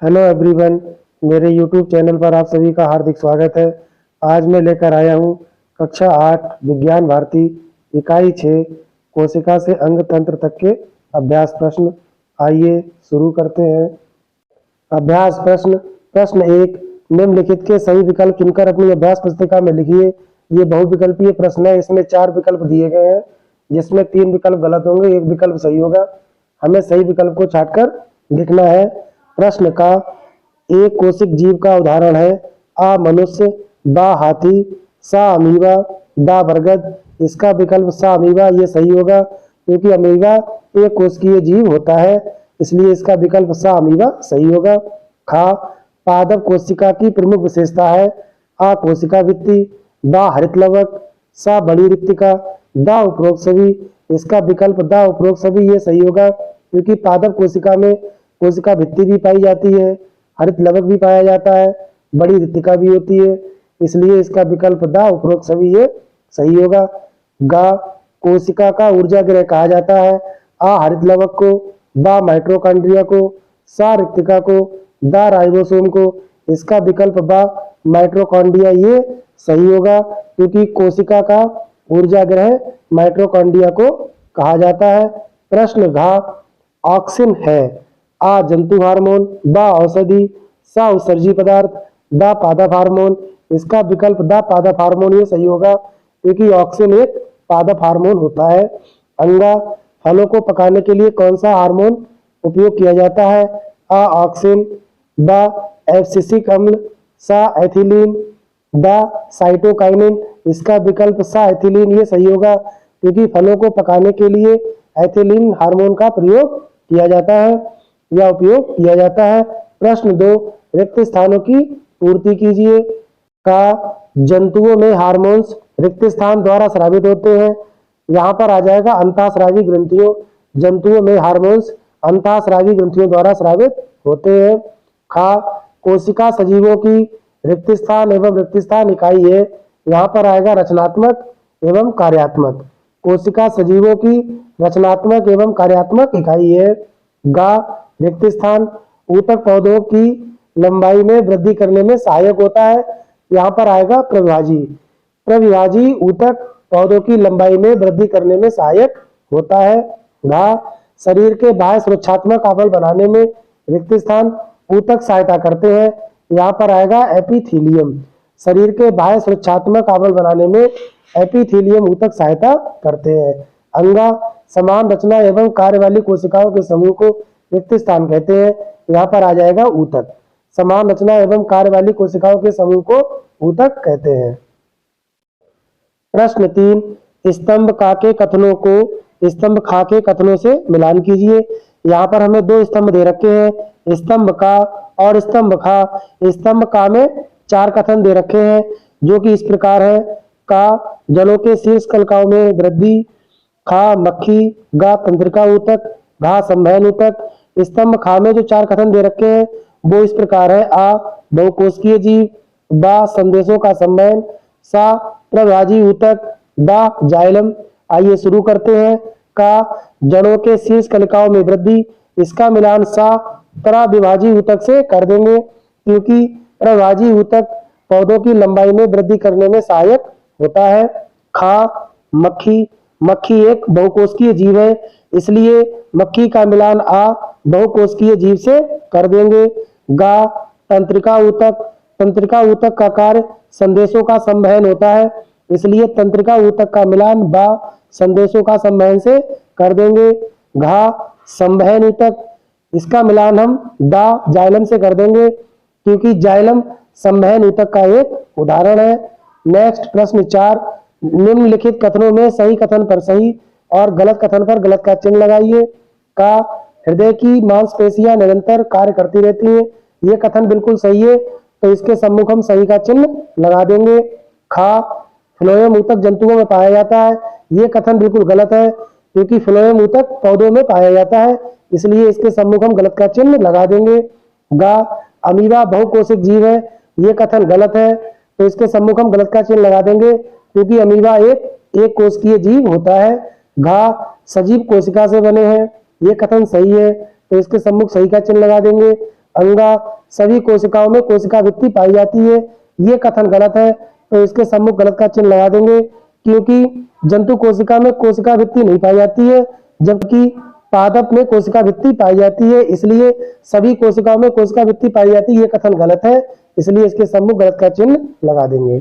Hello everyone, मेरे YouTube channel पर आप सभी का हार्दिक स्वागत है। आज मैं लेकर आया हूँ कक्षा 8 विज्ञान भारती इकाई 6 कोशिका से अंग तंत्र तक के अभ्यास प्रश्न। आइए शुरू करते हैं। अभ्यास प्रश्न। प्रश्न 1, निम्नलिखित के सही विकल्प चुनकर अपनी अभ्यास पुस्तिका में लिखिए। ये बहुविकल्पीय प्रश्न है, इसमें 4 विकल्प दिए गए हैं जिसमें 3 विकल्प गलत होंगे, 1 विकल्प सही होगा। हमें सही विकल्प को छांटकर लिखना है। प्रश्न का एक कोशिक जीव का उदाहरण है आ मनुष्य, बा हाथी, सा अमीबा, दा बरगद। इसका विकल्प सा अमीबा ये सही होगा क्योंकि अमीबा एक कोशिकीय जीव होता है, इसलिए इसका विकल्प सा अमीबा सही होगा। खा पादप कोशिका की प्रमुख विशेषता है आ कोशिका भित्ति, बा हरित लवक, सा बड़ी रिक्तिका, दा उपरोक्त सभी। इसका विकल्प दा उपरोक्त सभी ये सही होगा क्योंकि पादप कोशिका में कोशिका भित्ति भी पाई जाती है, हरित लवक भी पाया जाता है, बड़ी रिक्तिका भी होती है, इसलिए इसका विकल्प दा उपरोक्त सभी ये सही होगा। गा कोशिका का ऊर्जा गृह कहा जाता है आ हरित लवक को, बा माइटोकॉन्ड्रिया को, सा रिक्तिका को, दा राइबोसोम को। इसका विकल्प बा माइटोकॉन्ड्रिया ये सही होगा क्योंकि कोशिका का ऊर्जा गृह माइटोकॉन्ड्रिया को कहा जाता है। प्रश्न घा ऑक्सिन है आ जंतु हार्मोन, बा औषधि, सा उत्सर्जी पदार्थ, दा पादप हार्मोन। इसका विकल्प दा पादप हार्मोन ये सही होगा क्योंकि ऑक्सिन एक पादप हार्मोन होता है। अंगा फलों को पकाने के लिए कौन सा हार्मोन उपयोग किया जाता है आ ऑक्सिन, बा एब्सिसिक अम्ल, सा एथिलीन, दा साइटोकाइनिन। इसका विकल्प सा एथिलीन ये सही होगा क्योंकि फलों को पकाने के लिए एथिलीन हार्मोन का प्रयोग किया जाता है या उपयोग किया जाता है। प्रश्न 2, रिक्त स्थानों की पूर्ति कीजिए। का जंतुओं में हार्मोन्स रिक्त स्थान द्वारा स्रावित होते हैं। यहाँ पर आ जाएगा अंतःस्रावी ग्रंथियों। जंतुओं में हार्मोन्स अंतःस्रावी ग्रंथियों द्वारा स्रावित होते हैं। खा कोशिका सजीवों की रिक्त स्थान एवं रिक्त स्थान इकाई है। यहाँ पर आएगा रचनात्मक एवं कार्यात्मक। कोशिका सजीवों की रचनात्मक एवं कार्यात्मक इकाई है। गा रिक्त स्थान ऊतक पौधों की लंबाई में वृद्धि करने में सहायक होता है। यहाँ पर आएगा प्रविभाजी। प्रविभाजी ऊतक पौधों की लंबाई में वृद्धि करने में सहायक होता है। घा शरीर के बाह्य सुरक्षात्मक आवरण बनाने में रिक्त स्थान ऊतक सहायता करते हैं। यहाँ पर आएगा एपिथीलियम। शरीर के बाह्य सुरक्षात्मक आवरण बनाने में एपिथीलियम ऊतक सहायता करते हैं। अंगा समान रचना एवं कार्य वाली कोशिकाओं के समूह को रिक्त स्थान कहते हैं। यहाँ पर आ जाएगा ऊतक। समान रचना एवं कार्य वाली कोशिकाओं के समूह को ऊतक कहते हैं। प्रश्न 3, स्तंभ का के कथनों को स्तंभ खा के कथनों से मिलान कीजिए। यहाँ पर हमें 2 स्तंभ दे रखे हैं, स्तंभ का और स्तंभ खा। स्तंभ का में 4 कथन दे रखे हैं जो कि इस प्रकार है। का जलों के शीर्ष कलिकाओं में वृद्धि, खा मक्खी, गा तंत्रिका ऊतक, घा संवहन ऊतक। स्तंभ खा में जो 4 कथन दे रखे हैं वो इस प्रकार है। आ बहुकोशिकीय जीव, बा संदेशों का संवहन, सा प्रवाजी ऊतक, दा जाइलम। आइए शुरू करते हैं। का जड़ों के शीर्ष कलिकाओं में वृद्धि, इसका मिलान सा प्रविभाजी ऊतक से कर देंगे क्योंकि प्रविभाजी ऊतक पौधों की लंबाई में वृद्धि करने में सहायक होता है। खा मक्खी, मक्खी एक बहुकोशिकीय जीव है, इसलिए मक्खी का मिलान आ बहुकोशिकीय जीव से कर देंगे। गा तंत्रिका ऊतक, तंत्रिका ऊतक का कार्य संदेशों का संवहन होता है, इसलिए तंत्रिका ऊतक का मिलान बा संदेशों का संवहन से कर देंगे। घा संवहन ऊतक, इसका मिलान हम दा जाइलम से कर देंगे क्योंकि जाइलम संवहन ऊतक का एक उदाहरण है। नेक्स्ट प्रश्न 4, निम्नलिखित कथनों में सही कथन पर सही और गलत कथन पर गलत का चिन्ह लगाइए। का हृदय की मांसपेशियां निरंतर कार्य करती रहती हैं, ये कथन बिल्कुल सही है तो इसके सम्मुख हम सही का चिन्ह लगा देंगे। खा फ्लोएम ऊतक जंतुओं में पाया जाता है, ये कथन बिल्कुल गलत है क्योंकि फ्लोएम ऊतक पौधों में पाया जाता है, इसलिए इसके सम्मुख हम गलत का चिन्ह लगा देंगे। गा अमीबा बहुकोशिक जीव है, ये कथन गलत है तो इसके सम्मुख हम गलत का चिन्ह लगा देंगे क्योंकि अमीबा एक कोशिकीय जीव होता है। घा सजीव कोशिका से बने हैं, ये कथन सही है तो इसके सम्मुख सही का चिन्ह लगा देंगे। अंगा सभी कोशिकाओं में कोशिका भित्ति पाई जाती है, ये कथन गलत है। तो इसके सम्मुख गलत का चिन्ह लगा देंगे, क्योंकि जंतु कोशिका में कोशिका भित्ति नहीं पाई जाती है, जबकि पादप में कोशिका भित्ति पाई जाती है, इसलिए सभी कोशिकाओं में कोशिका भित्ति पाई जाती है, ये कथन गलत है, इसलिए इसके सम्मुख गलत का चिन्ह लगा देंगे।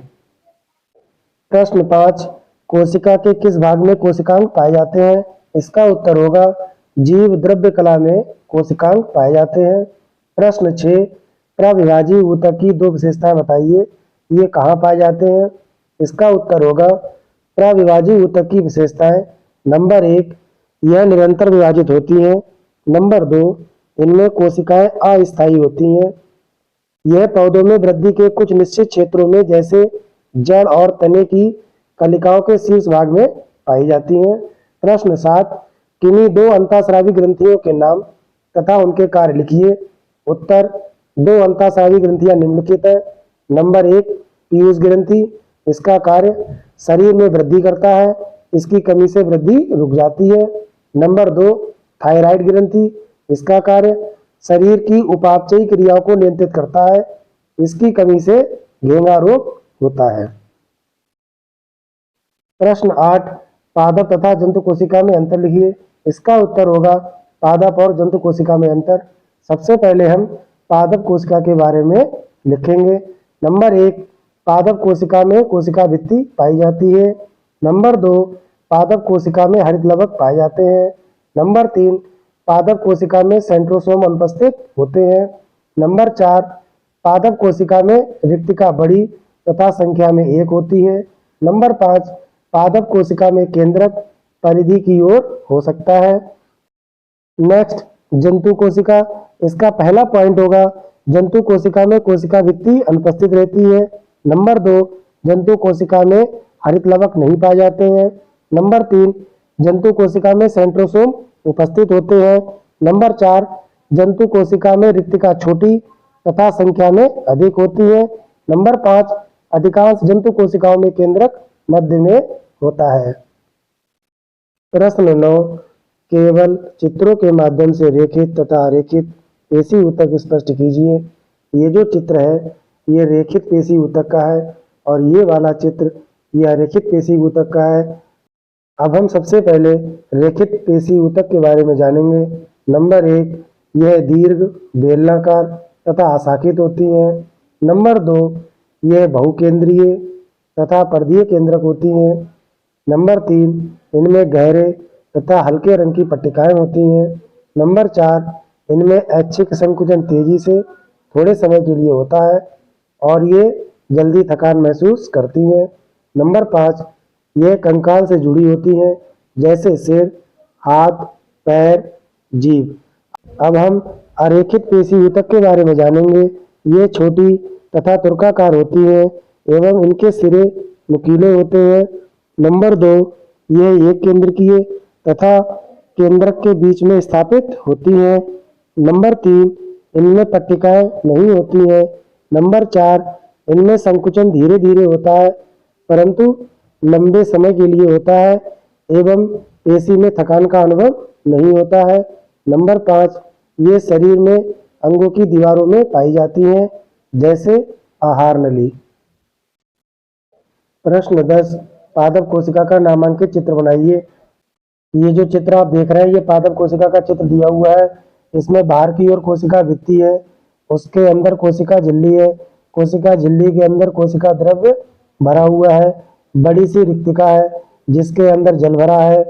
प्रश्न 5, कोशिका के किस भाग में कोशिकांग पाए जाते हैं? इसका उत्तर होगा जीव द्रव्य कला में कोशिकांग पाए जाते हैं। प्रश्न 6, प्रविभाजी ऊतक की 2 विशेषताएं बताइए, ये कहाँ पाए जाते हैं? इसका उत्तर होगा प्रविभाजी ऊतक की विशेषताएं, नंबर 1, यह निरंतर विभाजित होती हैं। नंबर 2, इनमें कोशिकाएं अस्थायी होती हैं। यह पौधों में वृद्धि के कुछ निश्चित क्षेत्रों में जैसे जड़ और तने की कलिकाओं के शीर्ष भाग में पाई जाती हैं। प्रश्न 7, किन्हीं 2 अंतःस्रावी ग्रंथियों के नाम तथा उनके कार्य लिखिए। उत्तर, 2 अंतःस्रावी ग्रंथियां निम्नलिखित है। नंबर 1, पीयूष ग्रंथि, इसका कार्य शरीर में वृद्धि करता है, इसकी कमी से वृद्धि रुक जाती है। नंबर 2, थायराइड ग्रंथि, इसका कार्य शरीर की उपापचयी क्रियाओं को नियंत्रित करता है, इसकी कमी से घेंगा रोग होता है। प्रश्न 8, पादप तथा जंतु कोशिका में अंतर लिखिए। इसका उत्तर होगा पादप और जंतु कोशिका में अंतर। सबसे पहले हम पादप कोशिका के बारे में लिखेंगे। नंबर 1, पादप कोशिका में कोशिका भित्ति पाई जाती है। नंबर 2, पादप कोशिका में हरित लवक पाए जाते हैं। नंबर 3, पादप कोशिका में सेंट्रोसोम अनुपस्थित होते हैं। नंबर 4, पादप कोशिका में रिक्तिका बड़ी तथा संख्या में 1 होती है। नंबर 5, पादप कोशिका में केंद्रक परिधि की ओर हो सकता है। नेक्स्ट, जंतु कोशिका, इसका पहला पॉइंट होगा जंतु कोशिका में कोशिका भित्ति अनुपस्थित रहती है। नंबर 2, जंतु कोशिका में हरित लवक नहीं पाए जाते हैं। नंबर 3, जंतु कोशिका में सेंट्रोसोम उपस्थित होते हैं। नंबर 4, जंतु कोशिका में रिक्तिका छोटी तथा संख्या में अधिक होती है। नंबर 5, अधिकांश जंतु कोशिकाओं में केंद्रक मध्य में होता है। प्रश्न 9, केवल चित्रों के माध्यम से रेखित तथा अरेखित पेशी ऊतक स्पष्ट कीजिए। ये जो चित्र है ये रेखित पेशी ऊतक का है और ये वाला चित्र यह अरेखित पेशी ऊतक का है। अब हम सबसे पहले रेखित पेशी ऊतक के बारे में जानेंगे। नंबर 1, यह दीर्घ, बेलनाकार तथा अशाखित होती हैं। नंबर 2, यह बहुकेंद्रीय तथा पर्दीय केंद्रक होती हैं। नंबर 3, इनमें गहरे तथा हल्के रंग की पट्टिकाएं होती हैं। नंबर 4, इनमें ऐच्छिक संकुचन तेजी से थोड़े समय के लिए होता है और ये जल्दी थकान महसूस करती हैं। नंबर 5, यह कंकाल से जुड़ी होती हैं जैसे सिर, हाथ, पैर, जीभ। अब हम अरेखित पेशी ऊतक के बारे में जानेंगे। ये छोटी तथा तुर्काकार होती हैं एवं इनके सिरे नुकीले होते हैं। नंबर 2, यह एक केंद्रकीय तथा केंद्रक के बीच में स्थापित होती हैं। नंबर 3, इनमें पट्टिकाएं नहीं होती हैं। नंबर 4, इनमें संकुचन धीरे धीरे होता है परंतु लंबे समय के लिए होता है एवं पेशी में थकान का अनुभव नहीं होता है। नंबर 5, ये शरीर में अंगों की दीवारों में पाई जाती हैं जैसे आहार नली। प्रश्न 10, पादप कोशिका का नामांकित चित्र बनाइए। ये जो चित्र आप देख रहे हैं ये पादप कोशिका का चित्र दिया हुआ है। इसमें बाहर की ओर कोशिका भित्ति है, उसके अंदर कोशिका झिल्ली है, कोशिका झिल्ली के अंदर कोशिका द्रव्य भरा हुआ है, बड़ी सी रिक्तिका है जिसके अंदर जल भरा है,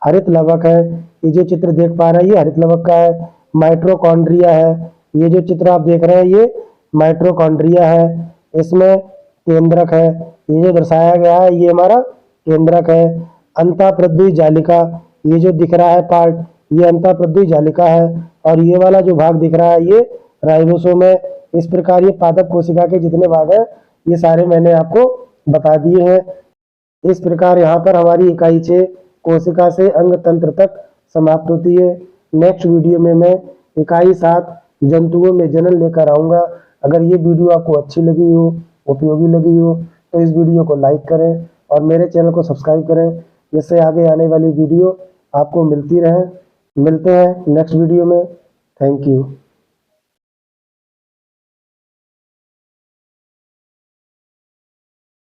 हरित लवक है। ये जो चित्र देख पा रहे हैं ये हरित लवक का है। माइटोकॉन्ड्रिया है, ये जो चित्र आप देख रहे हैं ये माइटोकॉन्ड्रिया है। इसमें केंद्रक है, ये जो दर्शाया गया है ये हमारा केंद्रक है। अंतःप्रद्युय जालिका, ये जो दिख रहा है पार्ट ये अंतःप्रद्युय जालिका है और ये वाला जो भाग दिख रहा है ये राइबोसोम है। इस प्रकार ये पादप कोशिका के जितने भाग हैं ये सारे मैंने आपको बता दिए हैं। इस प्रकार यहाँ पर हमारी इकाई 6 कोशिका से अंग तंत्र तक समाप्त होती है। नेक्स्ट वीडियो में मैं इकाई 7 जंतुओं में जनन लेकर आऊँगा। अगर ये वीडियो आपको अच्छी लगी हो, उपयोगी लगी हो तो इस वीडियो को लाइक करें और मेरे चैनल को सब्सक्राइब करें जिससे आगे आने वाली वीडियो आपको मिलती रहे। मिलते हैं नेक्स्ट वीडियो में। Thank you.